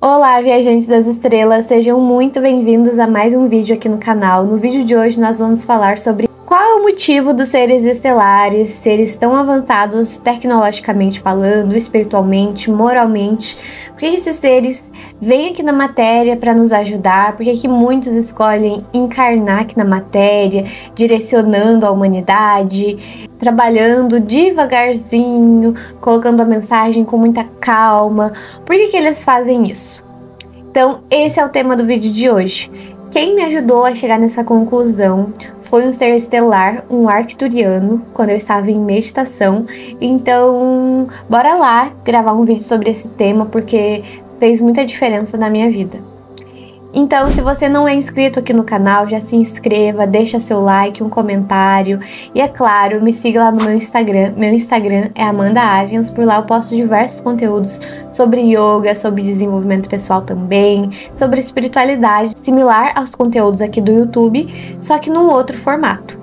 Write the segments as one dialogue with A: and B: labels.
A: Olá, viajantes das estrelas, sejam muito bem-vindos a mais um vídeo aqui no canal. No vídeo de hoje nós vamos falar sobre qual é o motivo dos seres estelares, seres tão avançados tecnologicamente falando, espiritualmente, moralmente, por que esses seres vêm aqui na matéria para nos ajudar, por que muitos escolhem encarnar aqui na matéria, direcionando a humanidade, trabalhando devagarzinho, colocando a mensagem com muita calma. Por que eles fazem isso? Então, esse é o tema do vídeo de hoje. Quem me ajudou a chegar nessa conclusão foi um ser estelar, um arcturiano, quando eu estava em meditação. Então, bora lá gravar um vídeo sobre esse tema, porque fez muita diferença na minha vida. Então, se você não é inscrito aqui no canal, já se inscreva, deixa seu like, um comentário e, é claro, me siga lá no meu Instagram. Meu Instagram é Amanda Avians, por lá eu posto diversos conteúdos sobre yoga, sobre desenvolvimento pessoal também, sobre espiritualidade, similar aos conteúdos aqui do YouTube, só que num outro formato.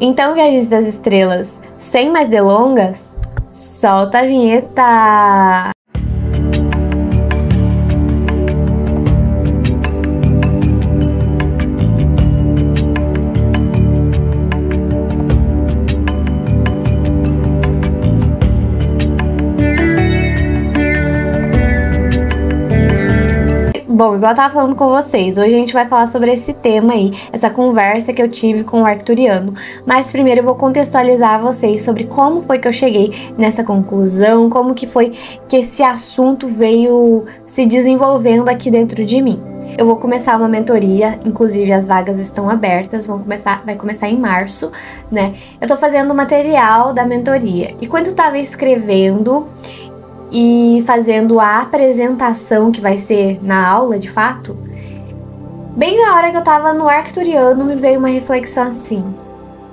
A: Então, viajantes das estrelas, sem mais delongas, solta a vinheta! Bom, igual eu tava falando com vocês, hoje a gente vai falar sobre esse tema aí, essa conversa que eu tive com o arcturiano. Mas primeiro eu vou contextualizar vocês sobre como foi que eu cheguei nessa conclusão, como que foi que esse assunto veio se desenvolvendo aqui dentro de mim. Eu vou começar uma mentoria, inclusive as vagas estão abertas, vai começar em março, né? Eu tô fazendo o material da mentoria e quando eu tava escrevendo e fazendo a apresentação que vai ser na aula, de fato, bem na hora que eu tava no arcturiano, me veio uma reflexão assim: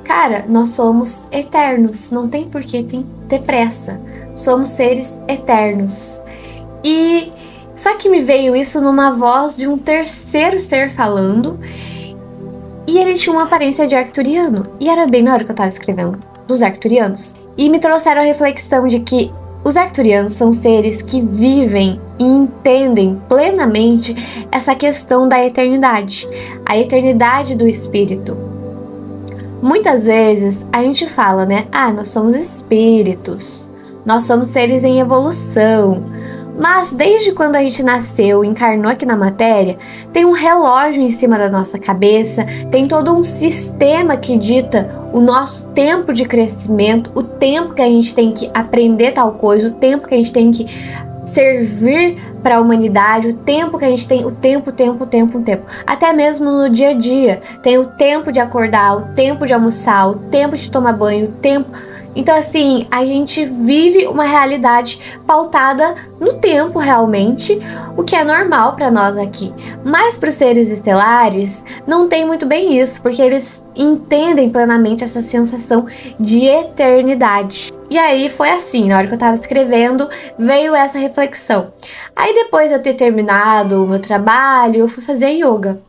A: cara, nós somos eternos, não tem por que ter pressa, somos seres eternos. E só que me veio isso numa voz de um terceiro ser falando, e ele tinha uma aparência de arcturiano, e era bem na hora que eu tava escrevendo dos arcturianos, e me trouxeram a reflexão de que os arcturianos são seres que vivem e entendem plenamente essa questão da eternidade, a eternidade do espírito. Muitas vezes a gente fala, né? Ah, nós somos espíritos, nós somos seres em evolução. Mas desde quando a gente nasceu e encarnou aqui na matéria, tem um relógio em cima da nossa cabeça, tem todo um sistema que dita o nosso tempo de crescimento, o tempo que a gente tem que aprender tal coisa, o tempo que a gente tem que servir para a humanidade, o tempo que a gente tem, o tempo. Até mesmo no dia a dia, tem o tempo de acordar, o tempo de almoçar, o tempo de tomar banho, o tempo. Então, assim, a gente vive uma realidade pautada no tempo, realmente, o que é normal para nós aqui. Mas para os seres estelares, não tem muito bem isso, porque eles entendem plenamente essa sensação de eternidade. E aí foi assim, na hora que eu tava escrevendo, veio essa reflexão. Aí depois de eu ter terminado o meu trabalho, eu fui fazer yoga.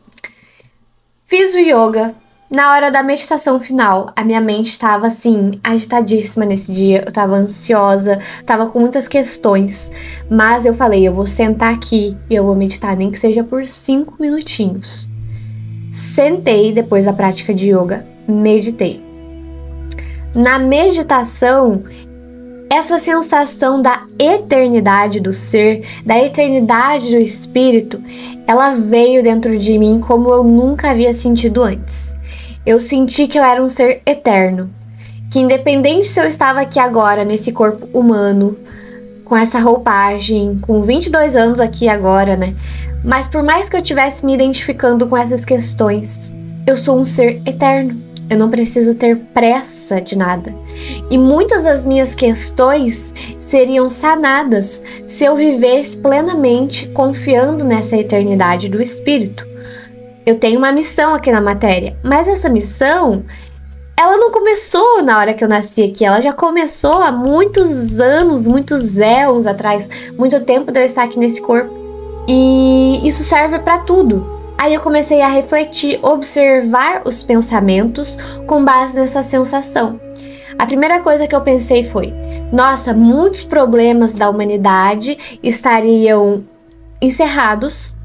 A: Fiz o yoga. Na hora da meditação final, a minha mente estava assim, agitadíssima nesse dia, eu estava ansiosa, estava com muitas questões, mas eu falei, eu vou sentar aqui e eu vou meditar, nem que seja por 5 minutinhos. Sentei depois da prática de yoga, meditei. Na meditação, essa sensação da eternidade do ser, da eternidade do espírito, ela veio dentro de mim como eu nunca havia sentido antes. Eu senti que eu era um ser eterno, que independente se eu estava aqui agora, nesse corpo humano, com essa roupagem, com 22 anos aqui agora, né? Mas por mais que eu estivesse me identificando com essas questões, eu sou um ser eterno. Eu não preciso ter pressa de nada. E muitas das minhas questões seriam sanadas se eu vivesse plenamente confiando nessa eternidade do espírito. Eu tenho uma missão aqui na matéria, mas essa missão, ela não começou na hora que eu nasci aqui, ela já começou há muitos anos, muitos éons atrás, muito tempo de eu estar aqui nesse corpo. E isso serve para tudo. Aí eu comecei a refletir, observar os pensamentos com base nessa sensação. A primeira coisa que eu pensei foi: nossa, muitos problemas da humanidade estariam encerrados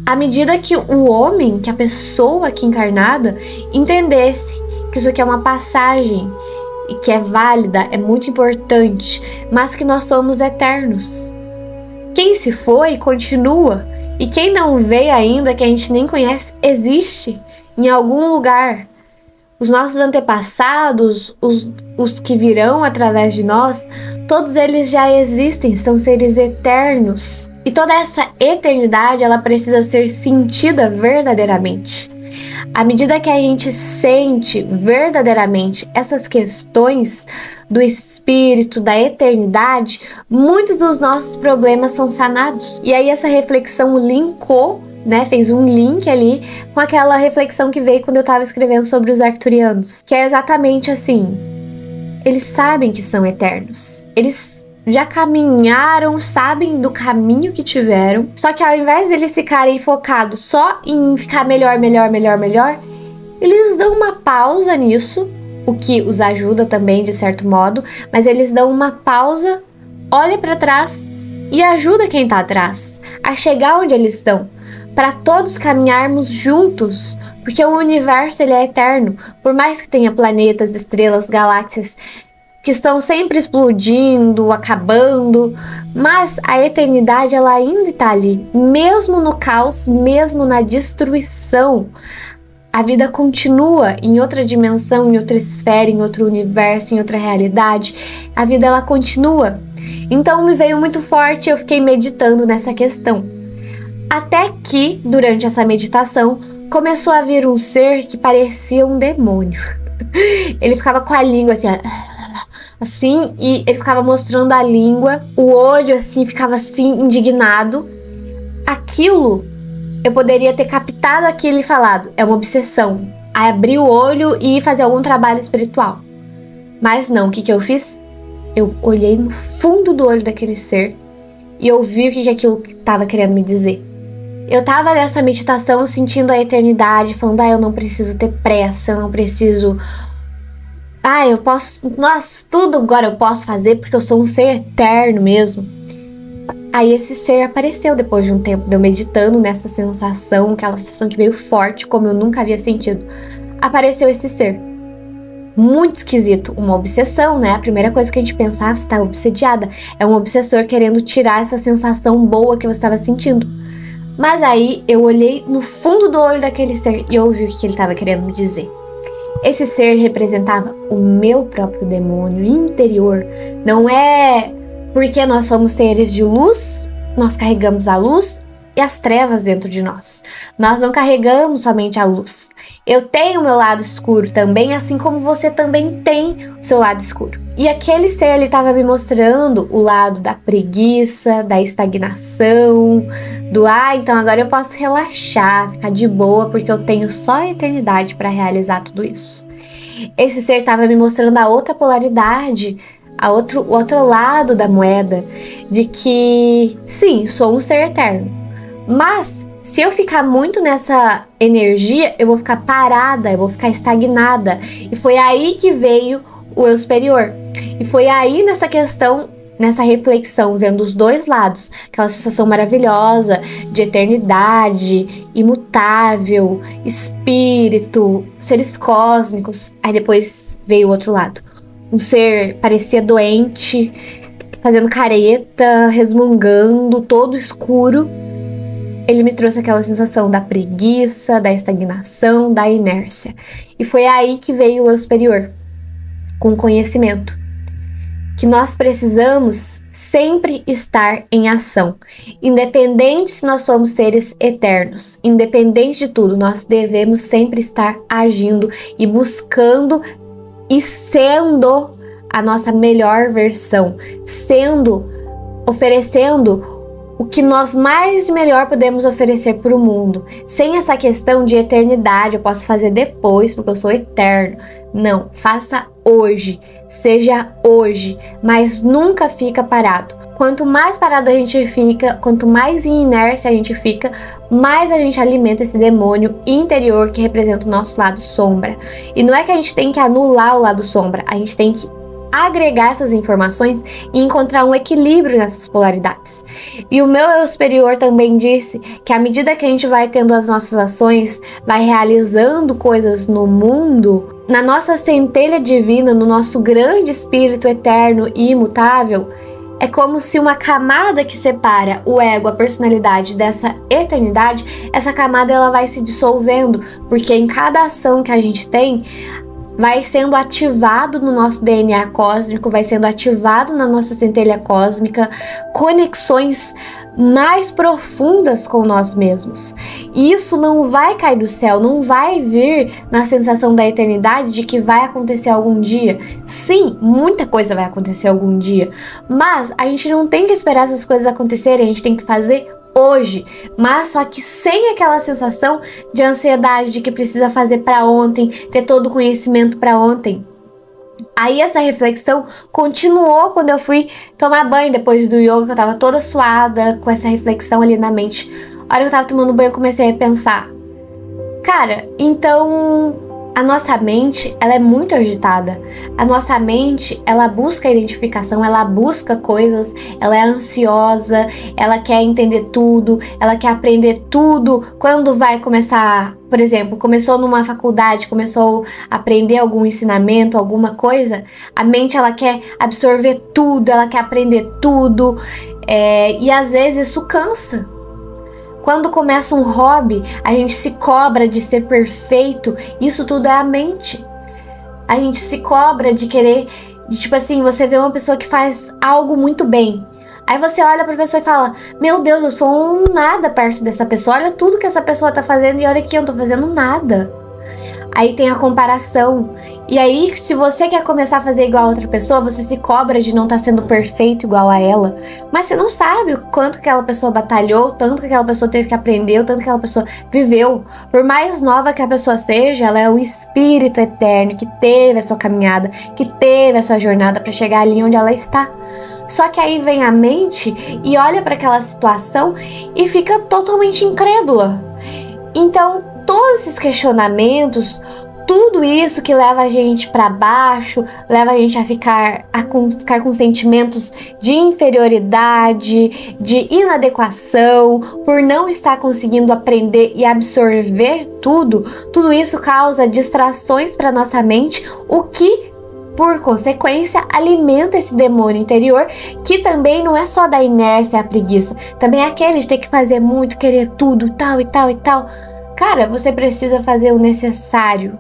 A: à medida que o homem, que a pessoa aqui encarnada, entendesse que isso aqui é uma passagem e que é válida, é muito importante, mas que nós somos eternos. Quem se foi, continua. E quem não veio ainda, que a gente nem conhece, existe em algum lugar. Os nossos antepassados, os que virão através de nós, todos eles já existem, são seres eternos. E toda essa eternidade, ela precisa ser sentida verdadeiramente. À medida que a gente sente verdadeiramente essas questões do espírito, da eternidade, muitos dos nossos problemas são sanados. E aí essa reflexão linkou, né, fez um link ali com aquela reflexão que veio quando eu estava escrevendo sobre os arcturianos, que é exatamente assim: eles sabem que são eternos, eles já caminharam, sabem do caminho que tiveram, só que ao invés deles ficarem focados só em ficar melhor, eles dão uma pausa nisso, o que os ajuda também de certo modo, mas eles dão uma pausa, olha para trás e ajuda quem tá atrás a chegar onde eles estão, para todos caminharmos juntos, porque o universo ele é eterno, por mais que tenha planetas, estrelas, galáxias que estão sempre explodindo, acabando, mas a eternidade ela ainda está ali, mesmo no caos, mesmo na destruição. A vida continua em outra dimensão, em outra esfera, em outro universo, em outra realidade. A vida ela continua. Então me veio muito forte, eu fiquei meditando nessa questão. Até que, durante essa meditação, começou a vir um ser que parecia um demônio. Ele ficava com a língua assim, e ele ficava mostrando a língua, o olho assim, ficava assim, indignado. Aquilo, eu poderia ter captado aquilo e falado, é uma obsessão. Aí abrir o olho e fazer algum trabalho espiritual. Mas não, o que eu fiz? Eu olhei no fundo do olho daquele ser e ouvi o que aquilo estava querendo me dizer. Eu tava nessa meditação sentindo a eternidade, falando, eu não preciso ter pressa, eu não preciso... eu posso... Nossa, tudo agora eu posso fazer porque eu sou um ser eterno mesmo. Aí esse ser apareceu depois de um tempo de eu meditando nessa sensação, aquela sensação que veio forte, como eu nunca havia sentido. Apareceu esse ser. Muito esquisito, uma obsessão, né? A primeira coisa que a gente pensa, você tá obsediada. É um obsessor querendo tirar essa sensação boa que você estava sentindo. Mas aí eu olhei no fundo do olho daquele ser e ouvi o que ele estava querendo me dizer. Esse ser representava o meu próprio demônio interior. Não é porque nós somos seres de luz, nós carregamos a luz e as trevas dentro de nós. Nós não carregamos somente a luz. Eu tenho o meu lado escuro também, assim como você também tem o seu lado escuro. E aquele ser, ele estava me mostrando o lado da preguiça, da estagnação, do então agora eu posso relaxar, ficar de boa, porque eu tenho só a eternidade para realizar tudo isso. Esse ser estava me mostrando a outra polaridade, o outro lado da moeda, de que, sim, sou um ser eterno, mas se eu ficar muito nessa energia, eu vou ficar parada, eu vou ficar estagnada. E foi aí que veio o eu superior. E foi aí nessa questão, nessa reflexão, vendo os dois lados, aquela sensação maravilhosa de eternidade, imutável, espírito, seres cósmicos. Aí depois veio o outro lado. Um ser parecia doente, fazendo careta, resmungando, todo escuro. Ele me trouxe aquela sensação da preguiça, da estagnação, da inércia. E foi aí que veio o eu superior, com conhecimento. Que nós precisamos sempre estar em ação. Independente se nós somos seres eternos, independente de tudo, nós devemos sempre estar agindo e buscando e sendo a nossa melhor versão, oferecendo o que nós mais de melhor podemos oferecer para o mundo, sem essa questão de eternidade, eu posso fazer depois porque eu sou eterno. Não, faça hoje, seja hoje, mas nunca fica parado. Quanto mais parado a gente fica, quanto mais em inércia a gente fica, mais a gente alimenta esse demônio interior que representa o nosso lado sombra. E não é que a gente tem que anular o lado sombra, a gente tem que agregar essas informações e encontrar um equilíbrio nessas polaridades. E o meu eu superior também disse que à medida que a gente vai tendo as nossas ações, vai realizando coisas no mundo, na nossa centelha divina, no nosso grande espírito eterno e imutável, é como se uma camada que separa o ego, a personalidade dessa eternidade, essa camada ela vai se dissolvendo, porque em cada ação que a gente tem, vai sendo ativado no nosso DNA cósmico, vai sendo ativado na nossa centelha cósmica, conexões mais profundas com nós mesmos. E isso não vai cair do céu, não vai vir na sensação da eternidade de que vai acontecer algum dia. Sim, muita coisa vai acontecer algum dia, mas a gente não tem que esperar essas coisas acontecerem, a gente tem que fazer hoje, mas só que sem aquela sensação de ansiedade de que precisa fazer para ontem, ter todo o conhecimento para ontem. Aí essa reflexão continuou quando eu fui tomar banho depois do yoga, que eu tava toda suada com essa reflexão ali na mente. A hora que eu tava tomando banho eu comecei a pensar, cara, então a nossa mente, ela é muito agitada. A nossa mente, ela busca identificação, ela busca coisas, ela é ansiosa, ela quer entender tudo, ela quer aprender tudo. Quando vai começar, por exemplo, começou numa faculdade, começou a aprender algum ensinamento, alguma coisa, a mente, ela quer absorver tudo, ela quer aprender tudo, e às vezes isso cansa. Quando começa um hobby, a gente se cobra de ser perfeito. Isso tudo é a mente. A gente se cobra de querer, tipo assim, você vê uma pessoa que faz algo muito bem. Aí você olha pra pessoa e fala, meu Deus, eu sou um nada perto dessa pessoa. Olha tudo que essa pessoa tá fazendo e olha aqui, eu não tô fazendo nada. Aí tem a comparação. E aí, se você quer começar a fazer igual a outra pessoa, você se cobra de não estar sendo perfeito igual a ela. Mas você não sabe o quanto que aquela pessoa batalhou, o tanto que aquela pessoa teve que aprender, o tanto que aquela pessoa viveu. Por mais nova que a pessoa seja, ela é um espírito eterno que teve a sua caminhada, que teve a sua jornada para chegar ali onde ela está. Só que aí vem a mente e olha para aquela situação e fica totalmente incrédula. Então, todos esses questionamentos, tudo isso que leva a gente para baixo, leva a gente a ficar com sentimentos de inferioridade, de inadequação, por não estar conseguindo aprender e absorver tudo isso causa distrações para nossa mente, o que, por consequência, alimenta esse demônio interior, que também não é só da inércia e a preguiça, também é aquele de ter que fazer muito, querer tudo, tal e tal e tal. Cara, você precisa fazer o necessário.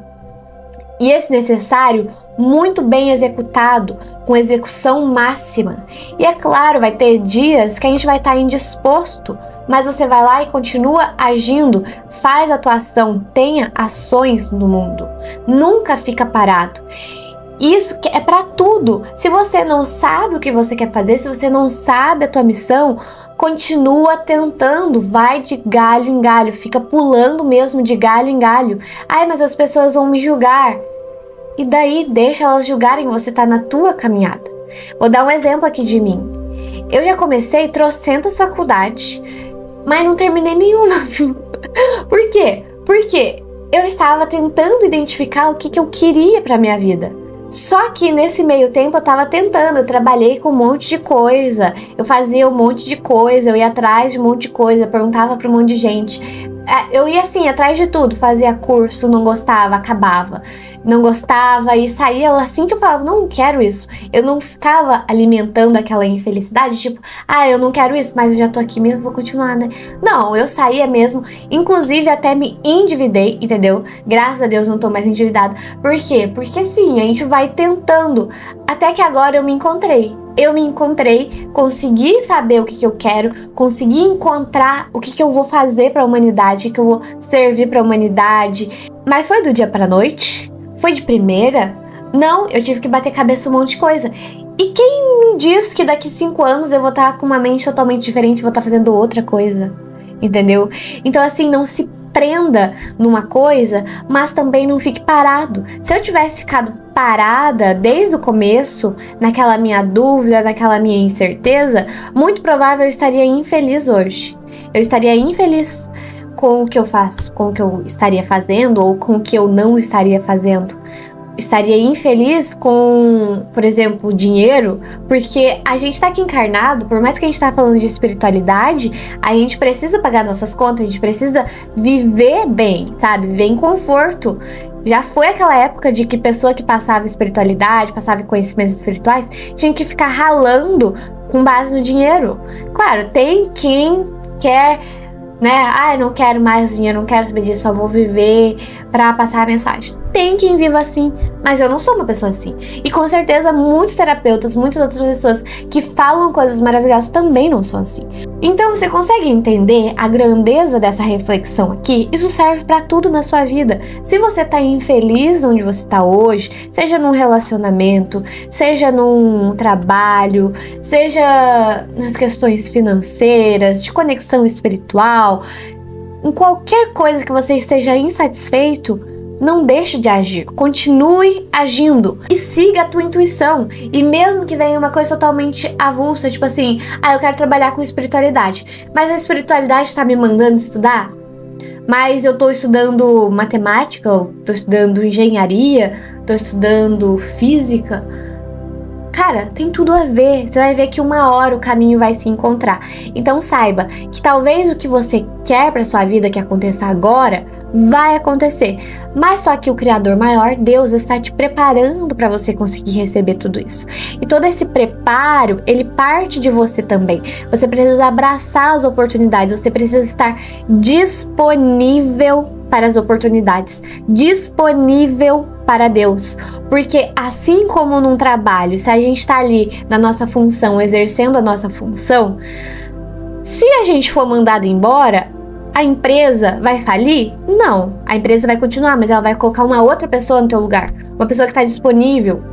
A: E esse necessário muito bem executado, com execução máxima. E é claro, vai ter dias que a gente vai estar indisposto, mas você vai lá e continua agindo, faz atuação, tenha ações no mundo. Nunca fica parado. Isso é para tudo. Se você não sabe o que você quer fazer, se você não sabe a tua missão, continua tentando, vai de galho em galho, fica pulando mesmo de galho em galho. Ai, mas as pessoas vão me julgar. E daí, deixa elas julgarem, você tá na tua caminhada. Vou dar um exemplo aqui de mim. Eu já comecei trocentas faculdades, mas não terminei nenhuma. Por quê? Porque eu estava tentando identificar o que eu queria pra minha vida. Só que nesse meio tempo eu tava tentando, eu trabalhei com um monte de coisa, eu fazia um monte de coisa, eu ia atrás de um monte de coisa, perguntava pra um monte de gente. Eu ia assim, atrás de tudo, fazia curso, não gostava, acabava. Não gostava e saía assim que eu falava, não quero isso. Eu não ficava alimentando aquela infelicidade, tipo, eu não quero isso, mas eu já tô aqui mesmo, vou continuar, né? Não, eu saía mesmo, inclusive até me endividei, entendeu? Graças a Deus não tô mais endividada. Por quê? Porque assim, a gente vai tentando, até que agora eu me encontrei. Eu me encontrei, consegui saber o que eu quero, consegui encontrar o que eu vou fazer para a humanidade, o que eu vou servir para a humanidade. Mas foi do dia para noite? Foi de primeira? Não, eu tive que bater cabeça um monte de coisa. E quem diz que daqui 5 anos eu vou estar com uma mente totalmente diferente, vou estar fazendo outra coisa? Entendeu? Então assim, não se prenda numa coisa, mas também não fique parado. Se eu tivesse ficado parada desde o começo, naquela minha dúvida, naquela minha incerteza, muito provável eu estaria infeliz hoje. Eu estaria infeliz com o que eu faço, com o que eu estaria fazendo ou com o que eu não estaria fazendo. estaria infeliz com, por exemplo, dinheiro, porque a gente tá aqui encarnado, por mais que a gente tá falando de espiritualidade, a gente precisa pagar nossas contas, a gente precisa viver bem, sabe? Viver em conforto. Já foi aquela época de que pessoa que passava espiritualidade, passava conhecimentos espirituais, tinha que ficar ralando com base no dinheiro. Claro, tem quem quer, né? Ah, eu não quero mais dinheiro, não quero saber disso, só vou viver pra passar a mensagem. Tem quem viva assim, mas eu não sou uma pessoa assim. E com certeza muitos terapeutas, muitas outras pessoas que falam coisas maravilhosas também não são assim. Então você consegue entender a grandeza dessa reflexão aqui? Isso serve pra tudo na sua vida. Se você tá infeliz onde você tá hoje, seja num relacionamento, seja num trabalho, seja nas questões financeiras, de conexão espiritual, em qualquer coisa que você esteja insatisfeito, não deixe de agir, continue agindo e siga a tua intuição. E mesmo que venha uma coisa totalmente avulsa, tipo assim, eu quero trabalhar com espiritualidade, mas a espiritualidade está me mandando estudar? Mas eu tô estudando matemática, eu tô estudando engenharia, tô estudando física. Cara, tem tudo a ver. Você vai ver que uma hora o caminho vai se encontrar. Então saiba que talvez o que você quer para sua vida que aconteça agora vai acontecer, mas só que o Criador maior, Deus, está te preparando para você conseguir receber tudo isso. E todo esse preparo, ele parte de você também. Você precisa abraçar as oportunidades, você precisa estar disponível para as oportunidades, disponível para Deus. Porque assim como num trabalho, se a gente está ali na nossa função, exercendo a nossa função, se a gente for mandado embora, a empresa vai falir? Não, a empresa vai continuar, mas ela vai colocar uma outra pessoa no teu lugar, uma pessoa que está disponível.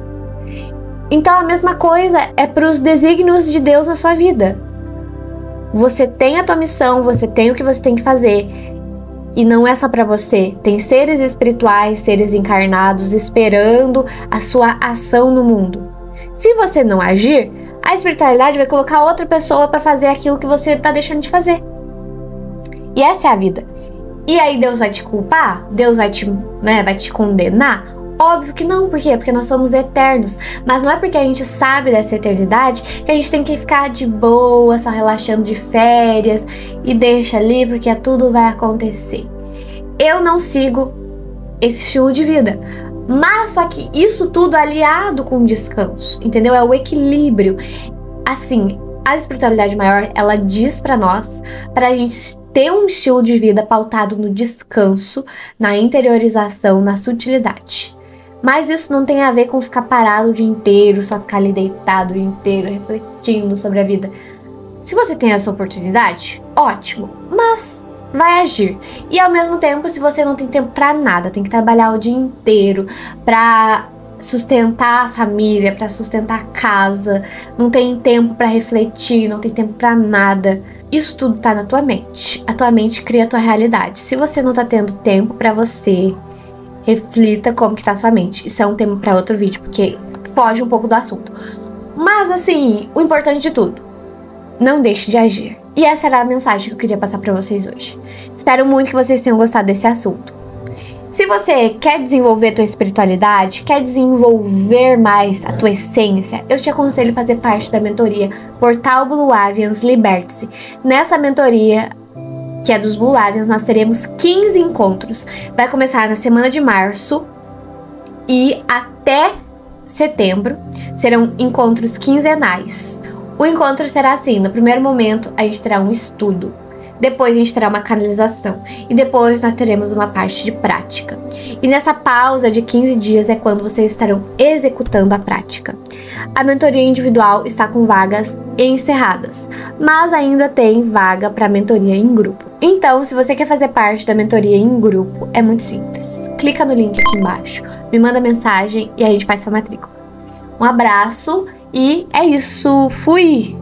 A: Então a mesma coisa é para os desígnios de Deus na sua vida. Você tem a tua missão, você tem o que você tem que fazer, e não é só para você. Tem seres espirituais, seres encarnados esperando a sua ação no mundo. Se você não agir, a espiritualidade vai colocar outra pessoa para fazer aquilo que você está deixando de fazer. E essa é a vida. E aí Deus vai te culpar? Deus vai te condenar? Óbvio que não. Por quê? Porque nós somos eternos. Mas não é porque a gente sabe dessa eternidade que a gente tem que ficar de boa, só relaxando de férias e deixa ali porque tudo vai acontecer. Eu não sigo esse estilo de vida. Mas só que isso tudo aliado com descanso, entendeu? É o equilíbrio. Assim, a espiritualidade maior, ela diz pra nós, pra gente ter um estilo de vida pautado no descanso, na interiorização, na sutilidade. Mas isso não tem a ver com ficar parado o dia inteiro, só ficar ali deitado o dia inteiro, refletindo sobre a vida. Se você tem essa oportunidade, ótimo, mas vai agir. E ao mesmo tempo, se você não tem tempo pra nada, tem que trabalhar o dia inteiro pra sustentar a família, pra sustentar a casa, não tem tempo pra refletir, não tem tempo pra nada. Isso tudo tá na tua mente. A tua mente cria a tua realidade. Se você não tá tendo tempo pra você, reflita como que tá a sua mente. Isso é um tema pra outro vídeo, porque foge um pouco do assunto. Mas assim, o importante de tudo, não deixe de agir. E essa era a mensagem que eu queria passar pra vocês hoje. Espero muito que vocês tenham gostado desse assunto. Se você quer desenvolver a tua espiritualidade, quer desenvolver mais a tua essência, eu te aconselho a fazer parte da mentoria Portal Blue Avians Liberte-se. Nessa mentoria, que é dos Blue Avians, nós teremos 15 encontros. Vai começar na semana de março e até setembro serão encontros quinzenais. O encontro será assim: no primeiro momento a gente terá um estudo. Depois a gente terá uma canalização. E depois nós teremos uma parte de prática. E nessa pausa de 15 dias é quando vocês estarão executando a prática. A mentoria individual está com vagas encerradas, mas ainda tem vaga para mentoria em grupo. Então, se você quer fazer parte da mentoria em grupo, é muito simples. Clica no link aqui embaixo, me manda mensagem e a gente faz sua matrícula. Um abraço e é isso. Fui!